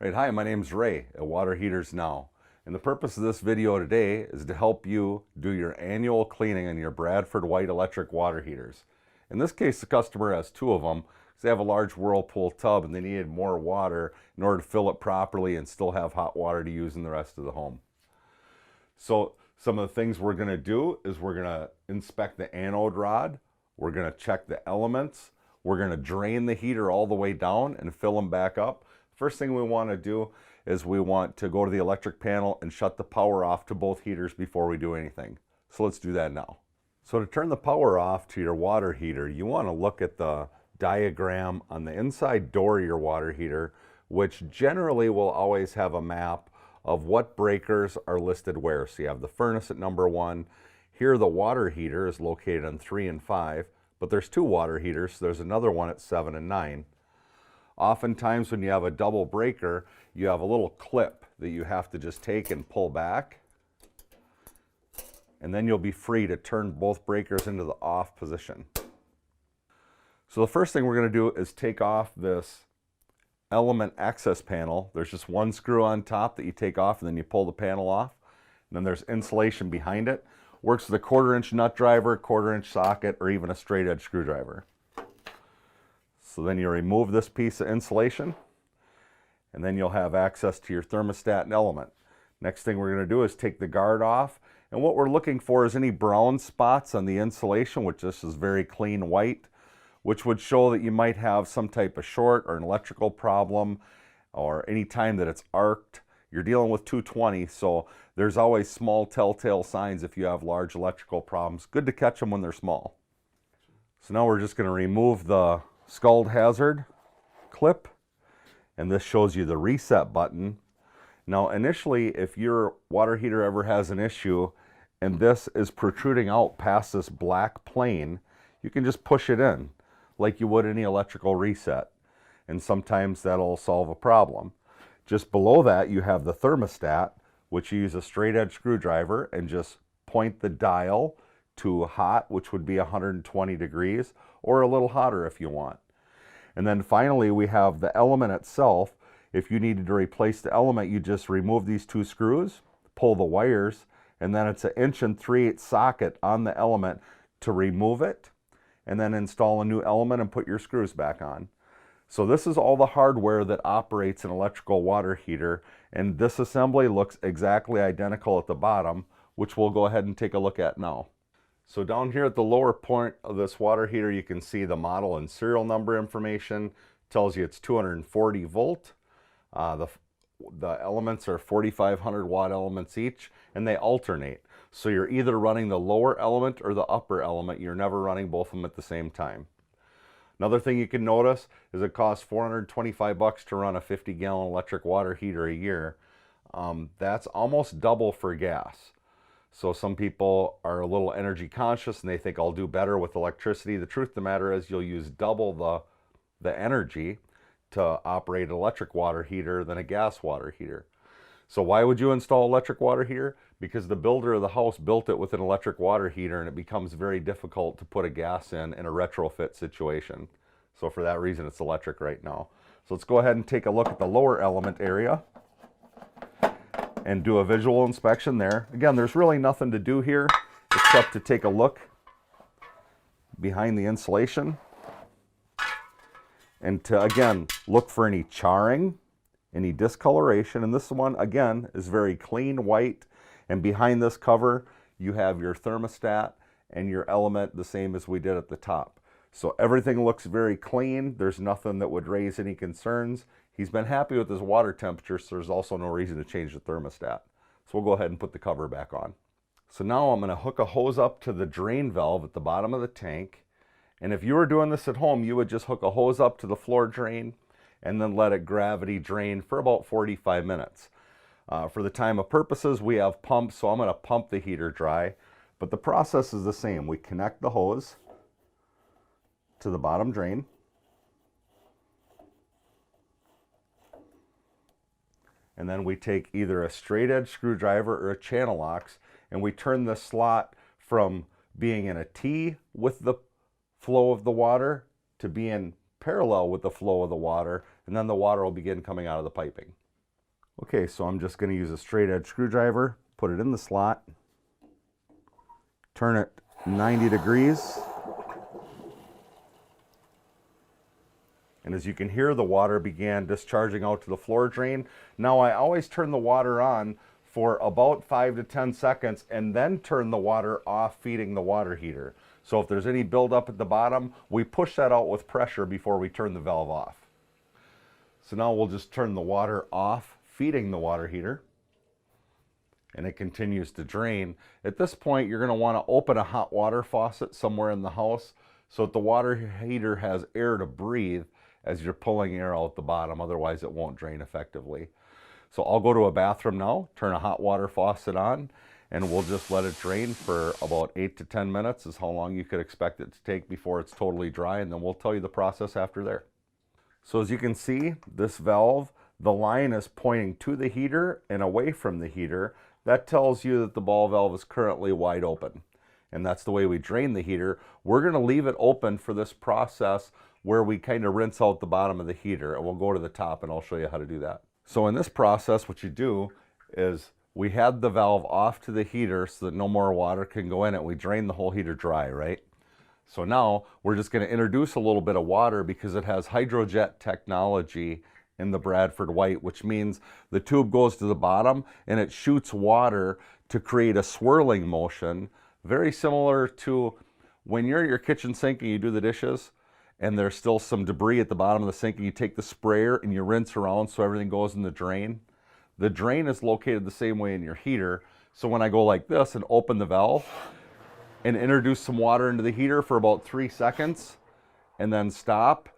Right, hi, my name's Ray at Water Heaters Now. And the purpose of this video today is to help you do your annual cleaning on your Bradford White electric water heaters. In this case, the customer has two of them because they have a large Whirlpool tub and they needed more water in order to fill it properly and still have hot water to use in the rest of the home. So some of the things we're going to do is we're going to inspect the anode rod, we're going to check the elements, we're going to drain the heater all the way down and fill them back up. First thing we want to do is we want to go to the electric panel and shut the power off to both heaters before we do anything. So let's do that now. So to turn the power off to your water heater, you want to look at the diagram on the inside door of your water heater, which generally will always have a map of what breakers are listed where. So you have the furnace at number 1. Here the water heater is located on 3 and 5, but there's 2 water heaters, so there's another one at 7 and 9. Oftentimes when you have a double breaker, you have a little clip that you have to just take and pull back, and then you'll be free to turn both breakers into the off position. So the first thing we're going to do is take off this element access panel. There's just one screw on top that you take off and then you pull the panel off. And then there's insulation behind it. Works with a 1/4-inch nut driver, 1/4-inch socket, or even a straight edge screwdriver. So then you remove this piece of insulation and then you'll have access to your thermostat and element. Next thing we're going to do is take the guard off, and what we're looking for is any brown spots on the insulation, which this is very clean white, which would show that you might have some type of short or an electrical problem, or any time that it's arced. You're dealing with 220, so there's always small telltale signs if you have large electrical problems. Good to catch them when they're small. So now we're just going to remove the scald hazard clip, and this shows you the reset button. Now initially, if your water heater ever has an issue and this is protruding out past this black plane, you can just push it in like you would any electrical reset, and sometimes that'll solve a problem. Just below that you have the thermostat, which you use a straight edge screwdriver and just point the dial to hot, which would be 120 degrees, or a little hotter if you want. And then finally we have the element itself. If you needed to replace the element, you just remove these 2 screws, pull the wires, and then it's an 1 3/8 inch socket on the element to remove it, and then install a new element and put your screws back on. So this is all the hardware that operates an electrical water heater, and this assembly looks exactly identical at the bottom, which we'll go ahead and take a look at now. So down here at the lower point of this water heater, you can see the model and serial number information. Tells you it's 240 volt. The elements are 4,500 watt elements each, and they alternate. So you're either running the lower element or the upper element. You're never running both of them at the same time. Another thing you can notice is it costs $425 to run a 50-gallon electric water heater a year. That's almost double for gas. So some people are a little energy conscious and they think I'll do better with electricity. The truth of the matter is you'll use double the energy to operate an electric water heater than a gas water heater. So why would you install an electric water heater? Because the builder of the house built it with an electric water heater, and it becomes very difficult to put a gas in a retrofit situation. So for that reason, it's electric right now. So let's go ahead and take a look at the lower element area and do a visual inspection there. Again, there's really nothing to do here except to take a look behind the insulation and to, again, look for any charring, any discoloration. And this one, again, is very clean white. And behind this cover, you have your thermostat and your element, the same as we did at the top. So everything looks very clean. There's nothing that would raise any concerns. He's been happy with his water temperature, so there's also no reason to change the thermostat. So we'll go ahead and put the cover back on. So now I'm going to hook a hose up to the drain valve at the bottom of the tank. And if you were doing this at home, you would just hook a hose up to the floor drain and then let it gravity drain for about 45 minutes. For the time of purposes, we have pumps, so I'm going to pump the heater dry. But the process is the same. We connect the hose to the bottom drain. And then we take either a straight edge screwdriver or a channel locks, and we turn the slot from being in a T with the flow of the water to being parallel with the flow of the water, and then the water will begin coming out of the piping. Okay, so I'm just going to use a straight edge screwdriver, put it in the slot, turn it 90 degrees, and as you can hear, the water began discharging out to the floor drain. Now I always turn the water on for about 5 to 10 seconds and then turn the water off, feeding the water heater. So if there's any buildup at the bottom, we push that out with pressure before we turn the valve off. So now we'll just turn the water off, feeding the water heater, and it continues to drain. At this point, you're going to want to open a hot water faucet somewhere in the house so that the water heater has air to breathe as you're pulling air out the bottom. Otherwise, it won't drain effectively. So I'll go to a bathroom now, turn a hot water faucet on, and we'll just let it drain for about 8 to 10 minutes is how long you could expect it to take before it's totally dry, and then we'll tell you the process after there. So as you can see, this valve, the line is pointing to the heater and away from the heater. That tells you that the ball valve is currently wide open. And that's the way we drain the heater. We're going to leave it open for this process where we kind of rinse out the bottom of the heater, and we'll go to the top and I'll show you how to do that. So in this process, what you do is we had the valve off to the heater so that no more water can go in it. We drain the whole heater dry, right? So now we're just going to introduce a little bit of water because it has hydrojet technology in the Bradford White, which means the tube goes to the bottom and it shoots water to create a swirling motion, very similar to when you're at your kitchen sink and you do the dishes and there's still some debris at the bottom of the sink and you take the sprayer and you rinse around so everything goes in the drain. The drain is located the same way in your heater. So when I go like this and open the valve and introduce some water into the heater for about 3 seconds and then stop,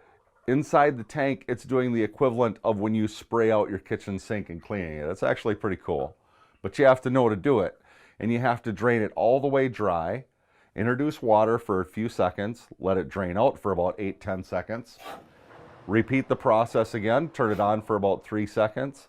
inside the tank, it's doing the equivalent of when you spray out your kitchen sink and cleaning it. It's actually pretty cool, but you have to know to do it, and you have to drain it all the way dry, introduce water for a few seconds, let it drain out for about 8-10 seconds, repeat the process again, turn it on for about 3 seconds,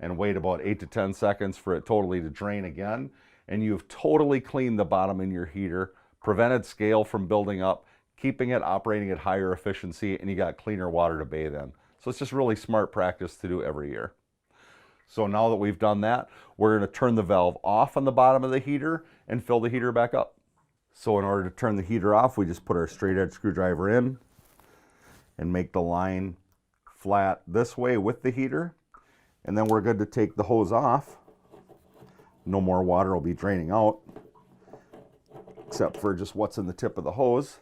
and wait about 8 to 10 seconds for it totally to drain again, and you've totally cleaned the bottom in your heater, prevented scale from building up, keeping it operating at higher efficiency, and you got cleaner water to bathe in. So it's just really smart practice to do every year. So now that we've done that, we're going to turn the valve off on the bottom of the heater and fill the heater back up. So in order to turn the heater off, we just put our straight edge screwdriver in and make the line flat this way with the heater. And then we're good to take the hose off. No more water will be draining out, except for just what's in the tip of the hose.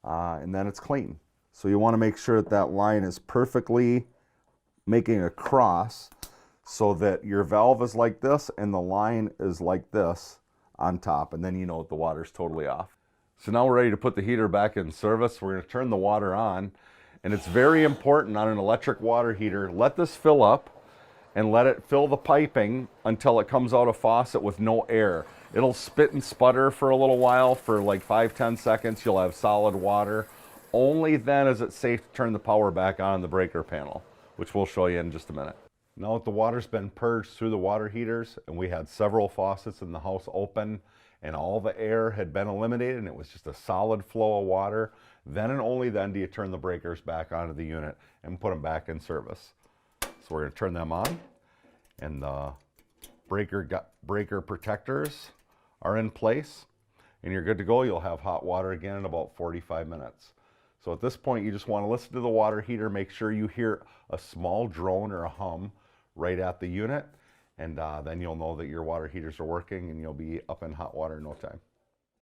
And then it's clean. So you want to make sure that that line is perfectly making a cross so that your valve is like this and the line is like this on top, and then you know that the water's totally off. So now we're ready to put the heater back in service. We're going to turn the water on, and it's very important on an electric water heater, let this fill up and let it fill the piping until it comes out of faucet with no air. It'll spit and sputter for a little while, for like 5-10 seconds. You'll have solid water. Only then is it safe to turn the power back on the breaker panel, which we'll show you in just a minute. Now that the water's been purged through the water heaters, and we had several faucets in the house open, and all the air had been eliminated, and it was just a solid flow of water, then and only then do you turn the breakers back onto the unit and put them back in service. So we're going to turn them on, and the breaker protectors are in place, and you're good to go. You'll have hot water again in about 45 minutes. So at this point, you just want to listen to the water heater, make sure you hear a small drone or a hum right at the unit, and then you'll know that your water heaters are working and you'll be up in hot water in no time.